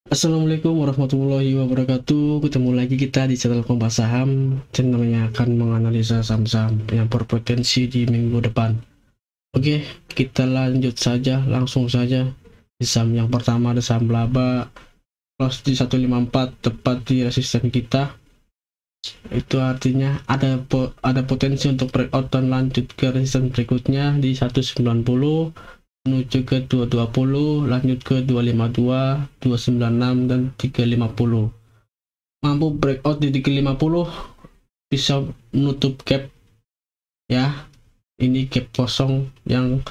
Assalamualaikum warahmatullahi wabarakatuh. Ketemu lagi kita di channel Kompas Saham. Channel yang akan menganalisa saham-saham yang berpotensi di minggu depan. Oke, kita lanjut saja, langsung saja. Di saham yang pertama ada saham laba, close di 154 tepat di resisten kita. Itu artinya ada potensi untuk breakout dan lanjut ke resisten berikutnya di 190 menuju ke 220, lanjut ke 252, 296 dan 350. Mampu breakout di 350 bisa menutup gap ya. Ini gap kosong yang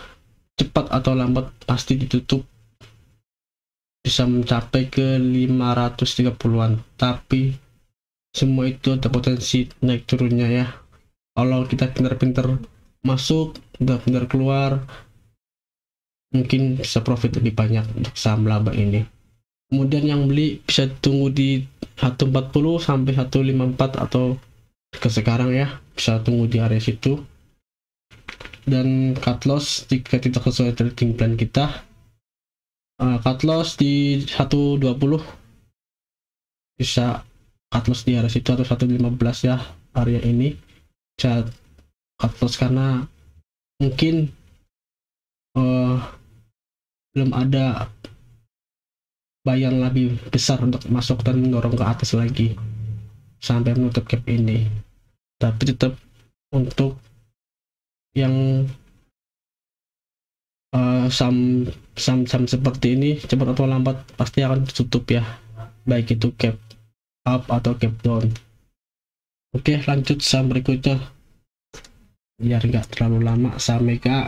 cepat atau lambat pasti ditutup, bisa mencapai ke 530-an, tapi semua itu ada potensi naik turunnya ya. Kalau kita pintar-pintar masuk, pintar-pintar keluar, mungkin bisa profit lebih banyak untuk saham laba ini. Kemudian yang beli bisa tunggu di 140 sampai 154 atau ke sekarang ya, bisa tunggu di area situ. Dan cut loss jika tidak sesuai trading plan kita, cut loss di 120, bisa cut loss di area situ atau 115 ya, area ini bisa cut loss karena mungkin belum ada bayan lebih besar untuk masuk dan mendorong ke atas lagi sampai menutup gap ini. Tapi tetap untuk yang saham seperti ini cepat atau lambat pasti akan ditutup ya, baik itu gap up atau gap down. Oke, lanjut saham berikutnya biar nggak terlalu lama. Saham Mega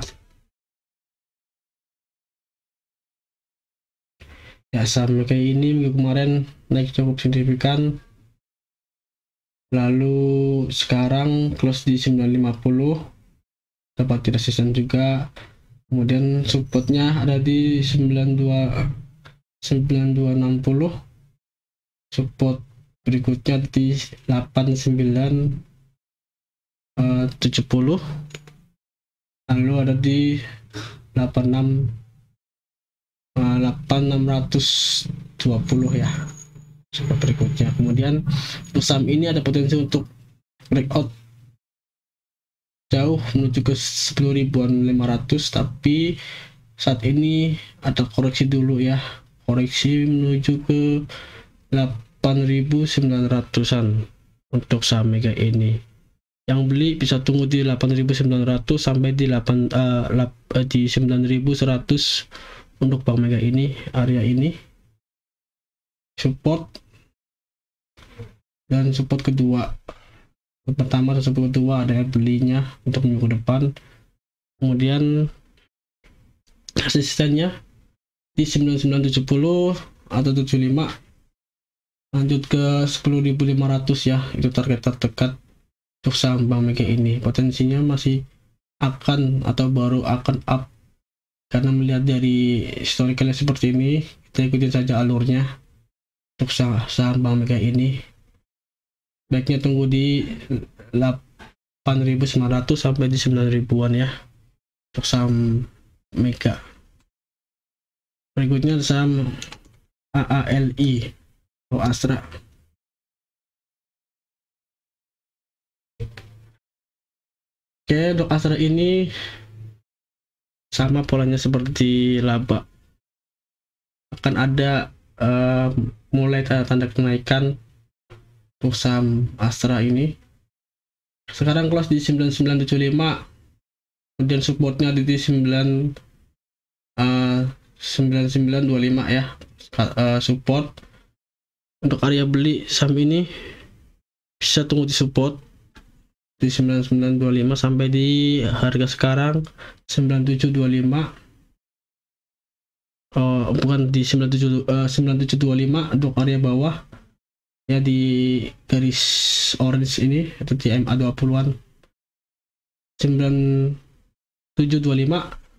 ya, saham Mega ini minggu kemarin naik cukup signifikan, lalu sekarang close di 950 dapat di resisten juga. Kemudian supportnya ada di 9260, support berikutnya di 8970, lalu ada di 8620 ya support berikutnya. Kemudian untuk saham ini ada potensi untuk breakout jauh menuju ke 10.500, tapi saat ini ada koreksi dulu ya, koreksi menuju ke 8.900-an untuk saham Mega ini. Yang beli bisa tunggu di 8.900 sampai di 9.100 untuk Bank Mega ini, area ini support dan support kedua. Pertama dan support kedua ada belinya untuk minggu depan. Kemudian resistennya di 9970 atau 75, lanjut ke 10.500 ya, itu target terdekat untuk saham Bank Mega ini. Potensinya masih akan atau baru akan up karena melihat dari historicalnya seperti ini. Kita ikutin saja alurnya untuk saham Bank Mega ini. Baiknya tunggu di 8.900 sampai di 9.000-an ya untuk saham Mega. Berikutnya saham AALI atau Astra. Oke, untuk Astra ini sama polanya seperti laba, akan ada mulai tanda kenaikan untuk saham Astra ini. Sekarang close di 9975, kemudian supportnya di 9925 ya, support. Untuk area beli saham ini bisa tunggu di support di 9925 sampai di harga sekarang 9725. Bukan di 9725 untuk area bawah ya, di garis orange ini atau di MA 20-an 9725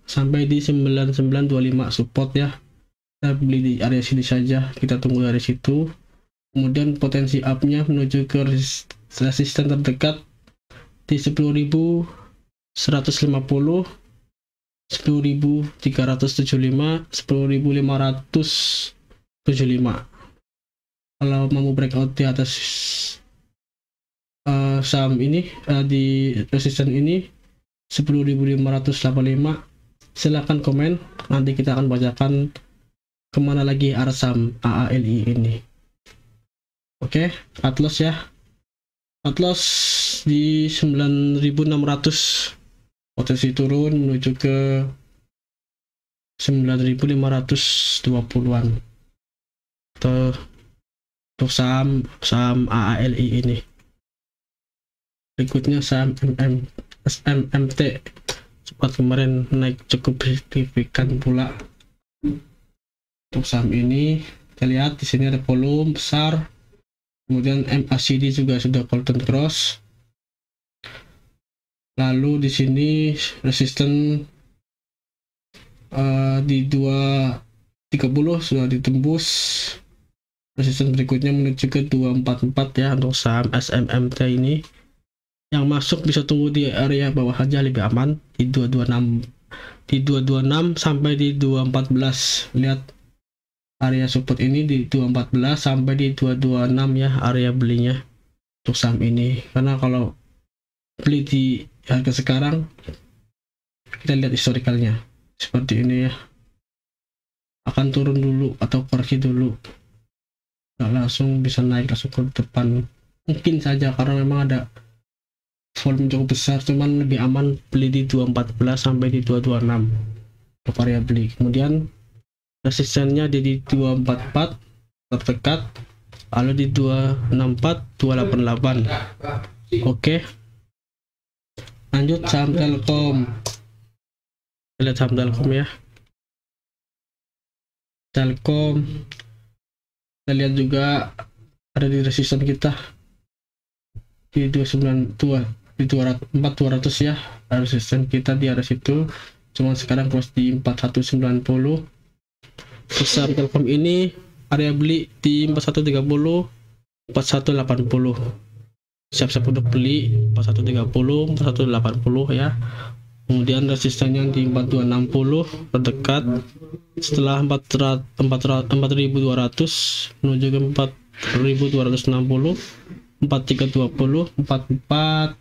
sampai di 9925 support ya. Kita beli di area sini saja, kita tunggu dari situ. Kemudian potensi up-nya menuju ke resisten terdekat di 10.150, 10.375, 10.575. kalau mau breakout di atas saham ini di resisten ini 10.585, silahkan komen, nanti kita akan bacakan kemana lagi arah saham AALI ini. Oke, cut loss ya, cut loss di 9.600, potensi turun menuju ke 9.520-an untuk saham AALI ini. Berikutnya saham SMMT, sempat kemarin naik cukup signifikan pula. Untuk saham ini kita lihat di sini ada volume besar, kemudian MACD juga sudah golden cross, lalu di sini resisten di 230 sudah ditembus, resisten berikutnya menuju ke 244 ya untuk saham SMMT ini. Yang masuk bisa tunggu di area bawah aja, lebih aman di 226, di 226 sampai di 214. Lihat area support ini di 214 sampai di 226 ya, area belinya untuk saham ini. Karena kalau beli di harga sekarang, kita lihat historikalnya seperti ini ya, akan turun dulu atau koreksi dulu, nggak langsung bisa naik langsung ke depan. Mungkin saja karena memang ada volume cukup besar, cuman lebih aman beli di 214 sampai di 226 untuk area beli. Kemudian resistennya di 244 terdekat, lalu di 264, 288. Oke, lanjut saham Telkom. Kita lihat saham Telkom ya. Telkom kita lihat juga ada di resisten kita di 292, di 200 ya, resisten kita di area situ, cuman sekarang close di 4190. Saham Telkom ini area beli di 4130, 4180, siap-siap untuk beli 4130, 4180 ya. Kemudian resistennya di 4260 terdekat, setelah 4200 menuju ke 4260, 4320, 4400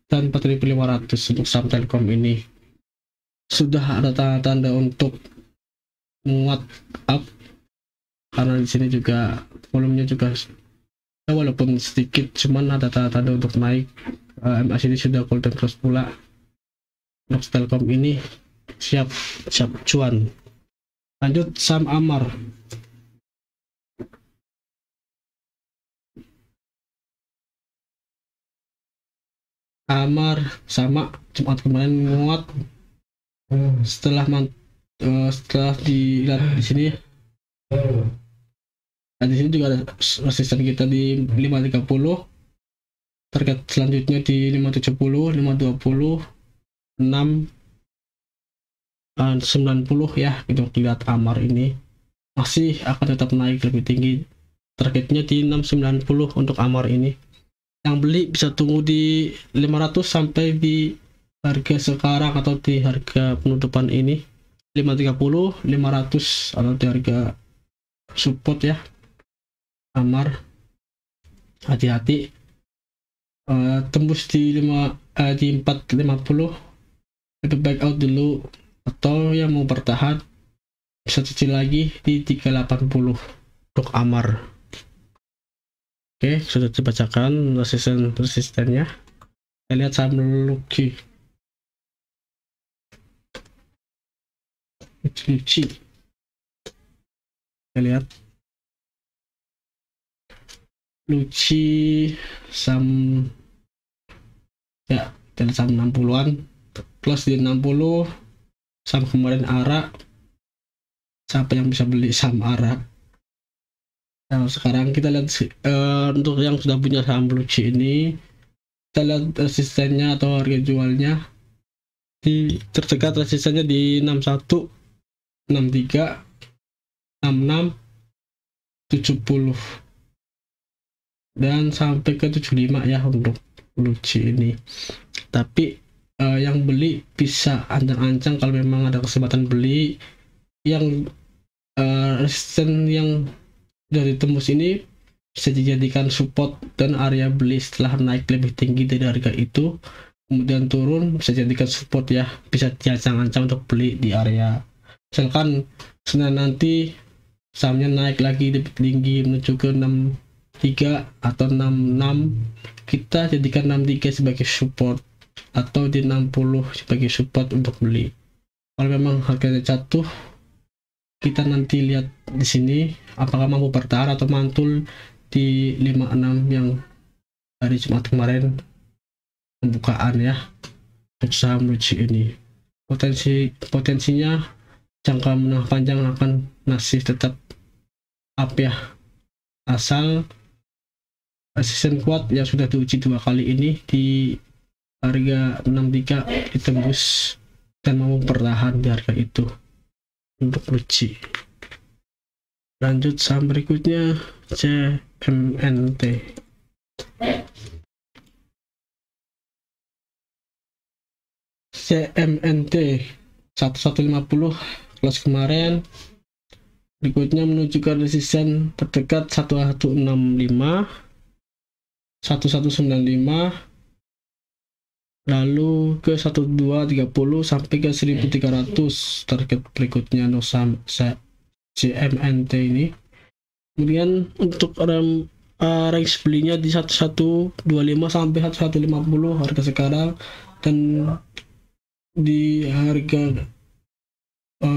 dan 4500 untuk saham Telkom ini. Sudah ada tanda-tanda untuk menguat up, karena di sini juga volumenya juga walaupun sedikit, cuman ada tanda-tanda untuk naik. MACD sudah golden cross pula untuk Telkom ini, siap cuan. Lanjut saham Amar. Amar sama, Jumat kemarin menguat setelah dilihat di sini. Nah, di sini juga ada resisten kita di 530, target selanjutnya di 570, 520, 6 90 ya. Kita lihat Amar ini masih akan tetap naik lebih tinggi, targetnya di 690 untuk Amar ini. Yang beli bisa tunggu di 500 sampai di harga sekarang atau di harga penutupan ini 530, 500 atau di harga support ya. Amar hati-hati, tembus di 450 itu back out dulu, atau yang mau bertahan bisa cicil lagi di 380 untuk Amar. Oke, sudah dibacakan resistennya. Kita lihat saham Lucky. Kita lihat Lucky saham ya, dari saham 60-an plus di 60. Saham kemarin ARA, siapa yang bisa beli saham ARA? Nah, sekarang kita lihat untuk yang sudah punya saham Lucky ini, kita lihat resistennya atau harga jualnya. Di terdekat resistennya di 61, 63, 66, 70 dan sampai ke 75 ya untuk Lucky ini. Tapi yang beli bisa ancang-ancang kalau memang ada kesempatan beli. Yang resisten yang dari tembus ini bisa dijadikan support dan area beli setelah naik lebih tinggi dari harga itu, kemudian turun bisa jadikan support ya, bisa diancang-ancang untuk beli di area misalkan Senin nanti sahamnya naik lagi lebih tinggi menuju ke 63 atau 66, kita jadikan 63 sebagai support atau di 60 sebagai support untuk beli. Kalau memang harganya jatuh, kita nanti lihat di sini apakah mampu bertahan atau mantul di 56 yang dari Jumat kemarin pembukaan ya untuk saham Luci ini. Potensinya jangka menengah panjang akan masih tetap up ya, asal resisten kuat yang sudah diuji 2 kali ini di harga 63 ditembus dan mau bertahan di harga itu untuk Luci. Lanjut saham berikutnya CMNT. CMNT 1150 close kemarin, berikutnya menuju ke resisten terdekat 1165, 1195, lalu ke 1230 sampai ke 1300 target berikutnya untuk saham CMNT ini. Kemudian untuk range belinya di 1125 sampai 1150 harga sekarang, dan di harga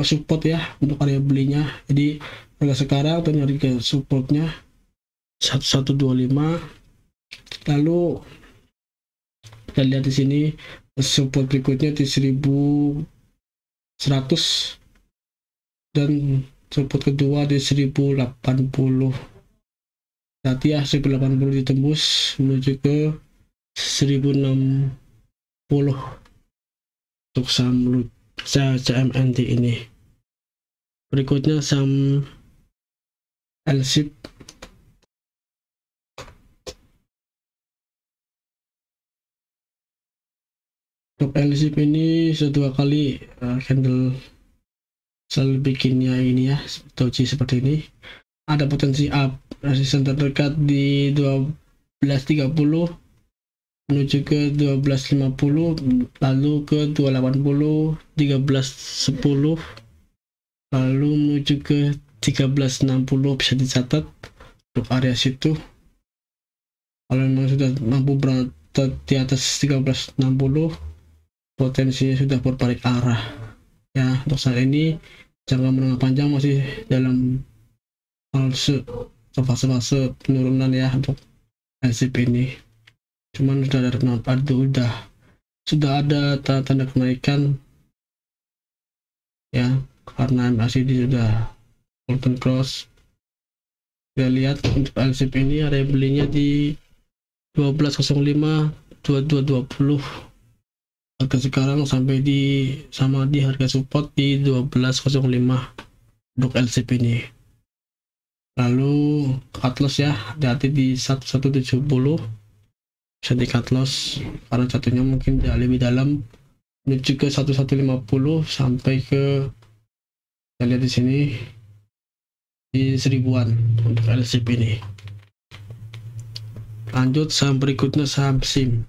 support ya untuk area belinya. Jadi harga sekarang dan harga supportnya 1125. Lalu kita lihat di sini support berikutnya di 1100 dan support kedua di 1080. Nanti ya 1080 ditembus menuju ke 1060 untuk saham CMNT ini. Berikutnya saham LSIP. Untuk LSIP ini sudah 2 kali candle selalu bikinnya ini ya, doji seperti ini. Ada potensi up, resisten terdekat di 1230 menuju ke 1250, lalu ke 280, 1310, lalu menuju ke 1360 bisa dicatat untuk area situ. Kalau memang sudah mampu berada di atas 1360, potensinya sudah berbalik arah ya. Untuk saat ini jangka menengah panjang masih dalam fase penurunan ya untuk LSIP ini. Cuman sudah ada tanda kenaikan ya, karena MACD sudah golden cross. Kita lihat untuk LSIP ini area belinya di 1205, 2220 harga sekarang, sampai di harga support di 1205 untuk LSIP ini. Lalu cut loss ya, hati-hati di 1170 bisa di cut loss karena jatuhnya mungkin lebih dalam menuju ke 1150 sampai ke, kita lihat di sini di 1000-an untuk LSIP ini. Lanjut saham berikutnya saham SIM.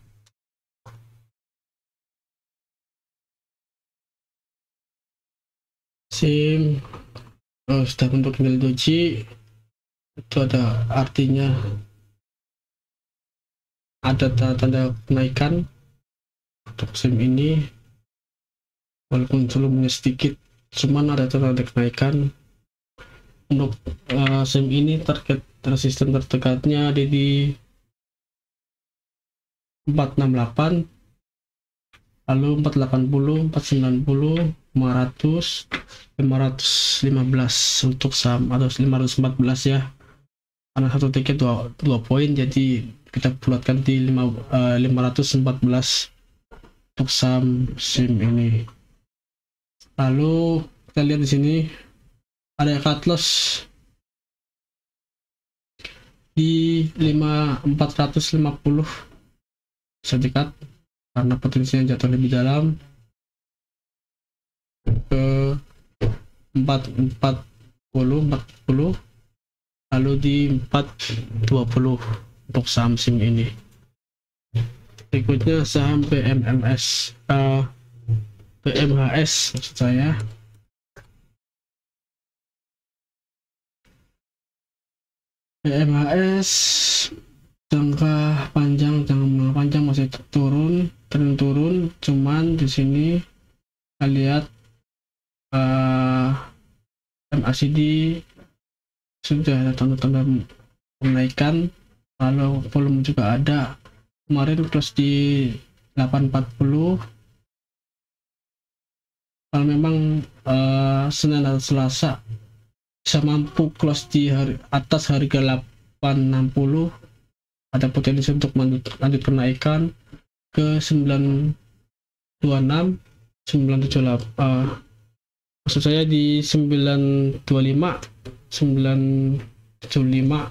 SIM sudah bentuk candle doji, itu ada artinya ada tanda kenaikan untuk SIM ini, walaupun sebelumnya sedikit, cuman ada tanda kenaikan. Untuk SIM ini target resisten terdekatnya ada di 468, lalu 480, 490, 500, 515 untuk saham, atau 514 ya, karena satu tiket 2 poin, jadi kita bulatkan di 514 untuk saham SIM ini. Lalu kita lihat di sini ada cut loss di 450 sedekat karena potensinya jatuh lebih dalam ke 440 40, lalu di 420 untuk saham SIM ini. Berikutnya saham PMHS maksud saya. PMHS jangka panjang masih turun, cuman di sini kita lihat MACD sudah ada tanda-tanda menaikkan, lalu volume juga ada. Kemarin close di 840. Kalau memang Senin atau Selasa bisa mampu close di atas harga 860, ada potensi untuk lanjut kenaikan ke 926, 978, maksud saya di 925, 975,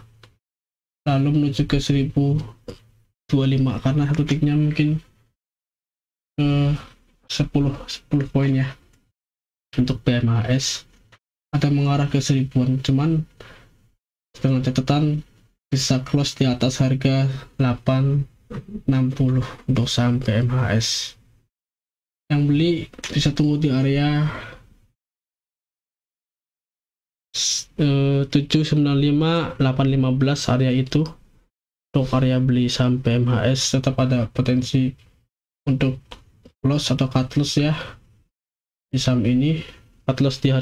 lalu menuju ke 1025, karena satu tiknya mungkin ke 10 poin ya. Untuk PMHS ada mengarah ke 1000-an, cuman dengan catatan bisa close di atas harga 860 untuk saham PMHS. Yang beli bisa tunggu di area 795, 815 area itu untuk area beli saham PMHS. Tetap ada potensi untuk loss atau cut loss ya di saham ini. Cut loss di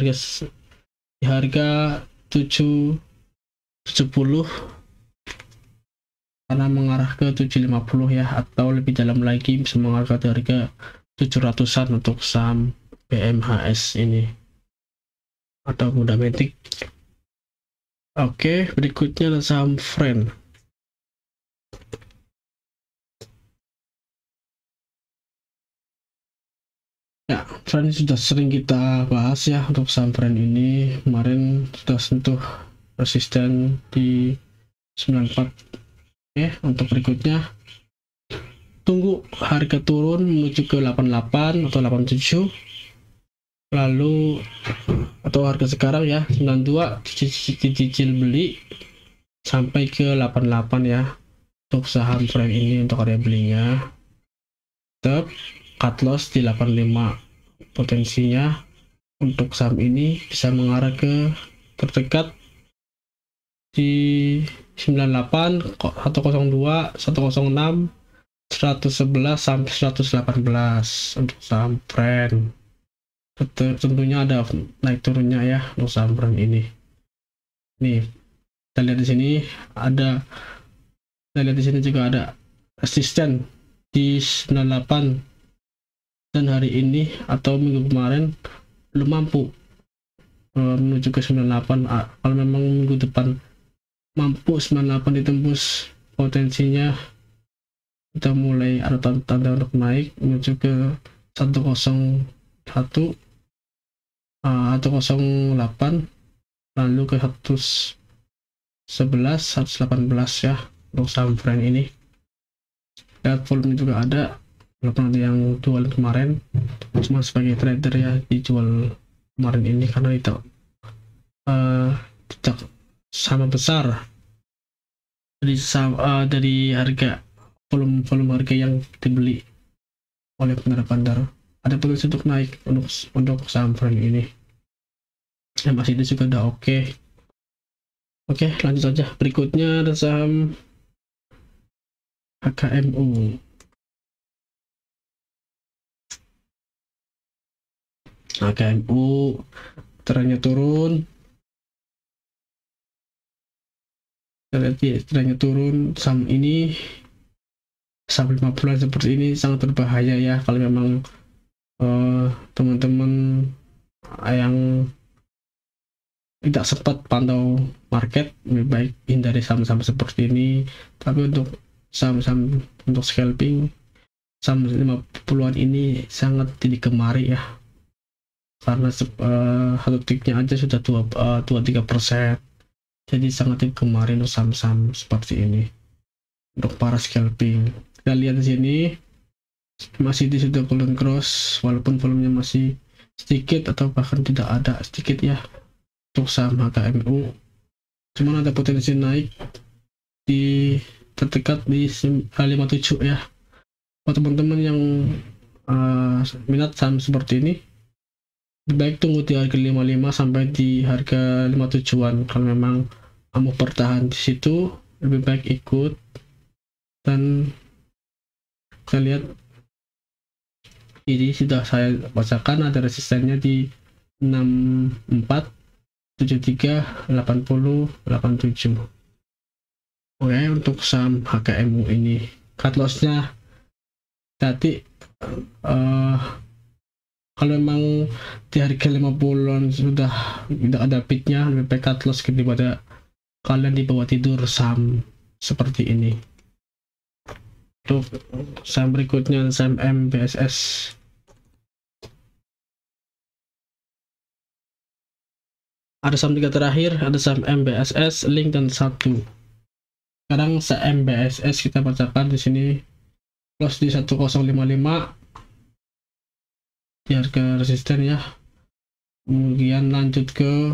harga 770 karena mengarah ke 750 ya, atau lebih dalam lagi bisa mengarah ke harga 700-an untuk saham PMHS ini atau Fundamentik. Oke, berikutnya adalah saham Friend. Ya, Friend sudah sering kita bahas ya. Untuk saham Friend ini kemarin sudah sentuh resisten di 94. Oke, untuk berikutnya tunggu harga turun menuju ke 88 atau 87, lalu atau harga sekarang ya 92 dicicil beli sampai ke 88 ya untuk saham Friend ini. Untuk area belinya tetap cut loss di 85. Potensinya untuk saham ini bisa mengarah ke terdekat di 98, 102, 106, 111 sampai 118 untuk saham Friend. Tentunya ada naik turunnya ya untuk saham Friend ini. Nih, kita lihat di sini juga ada resisten di 98, dan hari ini atau minggu kemarin belum mampu menuju ke 98. Kalau memang minggu depan mampu 98 ditembus, potensinya kita mulai ada tanda untuk naik menuju ke 101 atau 08, lalu ke 111, 118 ya untuk saham Friend ini. Lihat volume juga ada, walaupun ada yang jual kemarin, cuma sebagai trader ya dijual kemarin ini karena itu tidak sama besar dari harga volume harga yang dibeli oleh bandar. Ada potensi untuk naik untuk saham Friend ini. MACD juga udah oke. Oke, lanjut saja. Berikutnya ada saham HKMU. HKMU trennya turun. Trennya turun. Saham ini sampai 50-an seperti ini sangat berbahaya ya kalau memang teman-teman yang tidak sempat pantau market, lebih baik hindari saham-saham seperti ini. Tapi untuk saham-saham untuk scalping, saham 50-an ini sangat digemari ya, karena satu tiknya aja sudah 2-3%. Jadi sangat digemari untuk saham-saham seperti ini untuk para scalping. Kita lihat di sini masih di sudah golden cross, walaupun volumenya masih sedikit atau bahkan tidak ada, sedikit ya. untuk saham HKMU, cuman ada potensi naik di terdekat di 57 ya. Buat teman-teman yang minat saham seperti ini, lebih baik tunggu di harga 55 sampai di harga 57-an. Kalau memang mau bertahan di situ, lebih baik ikut. Dan kita lihat ini sudah saya bacakan, ada resistennya di 64, 73, 80, 87. Oke, untuk saham HKMU ini cut lossnya tadi kalau memang di harga 50-an sudah tidak ada pitnya, lebih baik cut loss daripada kalian dibawa tidur saham seperti ini. Untuk saham berikutnya saham MBSS. Ada saham 3 terakhir, ada saham MBSS, Link, dan 1. Sekarang saham MBSS kita bacakan di sini, close di 1055 di harga resisten ya. Kemudian lanjut ke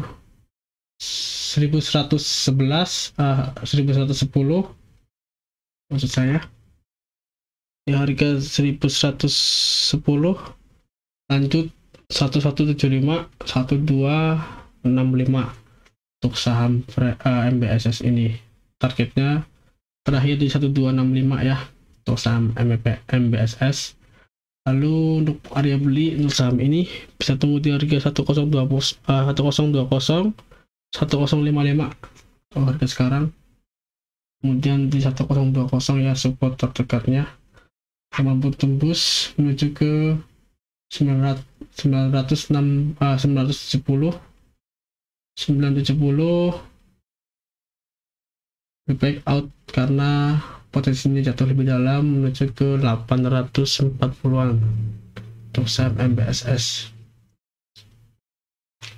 1110 maksud saya. Di harga 1110 lanjut 1175, 1265 untuk saham MBSS ini. Targetnya terakhir di 1265 ya untuk saham MBSS. Lalu untuk area beli untuk saham ini bisa tunggu di harga 1020 1055 untuk harga sekarang. Kemudian di 1020 ya support terdekatnya, mampu tembus menuju ke 970 lebih baik out karena potensinya jatuh lebih dalam menuju ke 840-an untuk saham MBSS.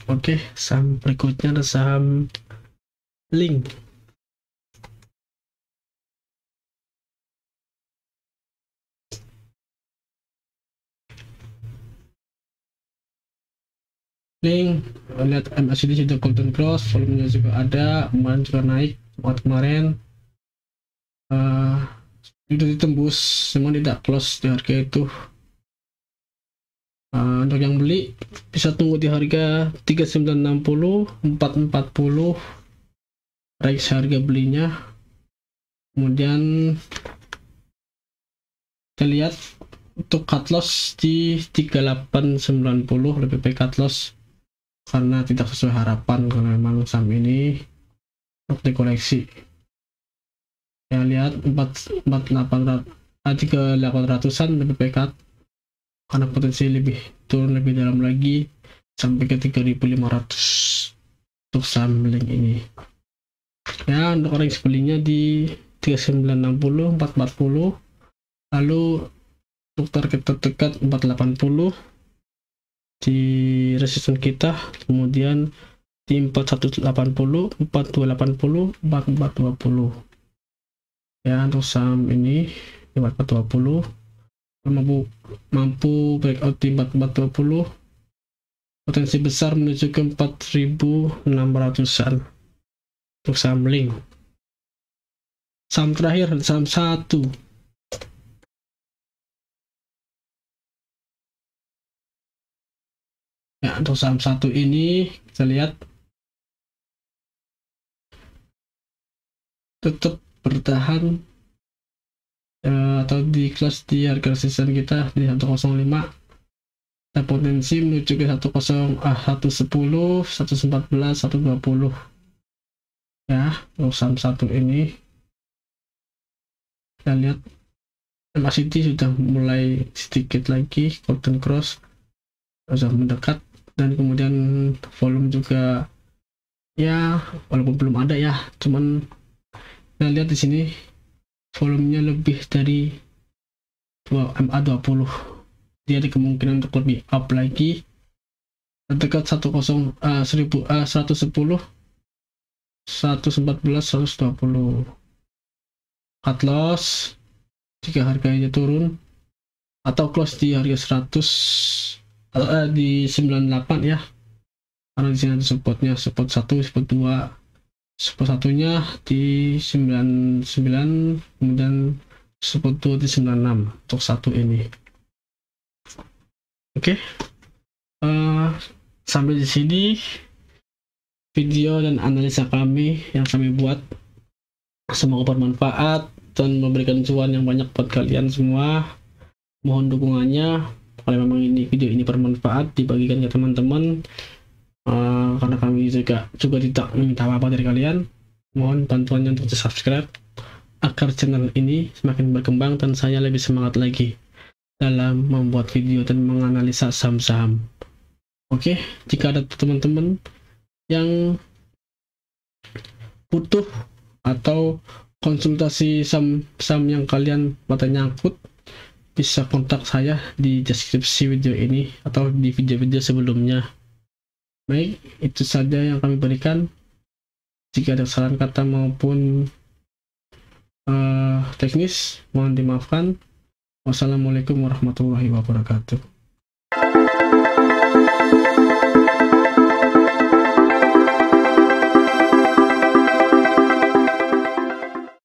Oke, saham berikutnya ada saham Link. Link, lihat MACD sudah golden cross, volumenya juga ada, kemarin juga naik kemarin sudah ditembus, memang tidak close di harga itu. Untuk yang beli bisa tunggu di harga 3960, 440 range harga belinya. Kemudian kita lihat untuk cut loss di 3890, lebih baik cut loss karena tidak sesuai harapan karena memang saham ini untuk dikoleksi. Ya lihat 3800-an lebih baik cut karena potensi lebih turun lebih dalam lagi sampai ke 3500 untuk saham Link ini. Ya, untuk range belinya di 3960, 440. Lalu untuk target terdekat 480 di resisten kita, kemudian di 4180, 4280, 4420. Ya, untuk saham ini di 4420 mampu breakout di 4420, potensi besar menuju ke 4600-an untuk saham Link. Saham terakhir saham 1. Ya, untuk saham 1 ini kita lihat tetap bertahan atau di close di harga resisten kita di 105. Ada potensi menuju ke 110, 114, 120 ya. Untuk saham 1 ini kita lihat MACD sudah mulai sedikit lagi golden cross, sudah mendekat, dan kemudian volume juga ya walaupun belum ada ya, cuman kita lihat di sini volumenya lebih dari MA20. Dia ada kemungkinan untuk lebih up lagi terdekat 110, 114, 120. Cut loss jika harganya turun atau close di harga 100 di 98 ya, karena di sini ada spotnya, spot 1, spot 2. Spot satunya di 99, kemudian spot 2 di 96 untuk satu ini. Oke. Sampai di sini video dan analisa kami yang kami buat. Semoga bermanfaat dan memberikan cuan yang banyak buat kalian semua. Mohon dukungannya kalau memang video ini bermanfaat, dibagikan ke teman-teman, karena kami juga tidak minta apa-apa dari kalian. Mohon bantuannya untuk subscribe agar channel ini semakin berkembang dan saya lebih semangat lagi dalam membuat video dan menganalisa saham-saham. Oke, jika ada teman-teman yang butuh atau konsultasi saham yang kalian mata nyangkut, bisa kontak saya di deskripsi video ini atau di video-video sebelumnya. Baik, itu saja yang kami berikan. Jika ada saran kata maupun teknis, mohon dimaafkan. Wassalamualaikum warahmatullahi wabarakatuh.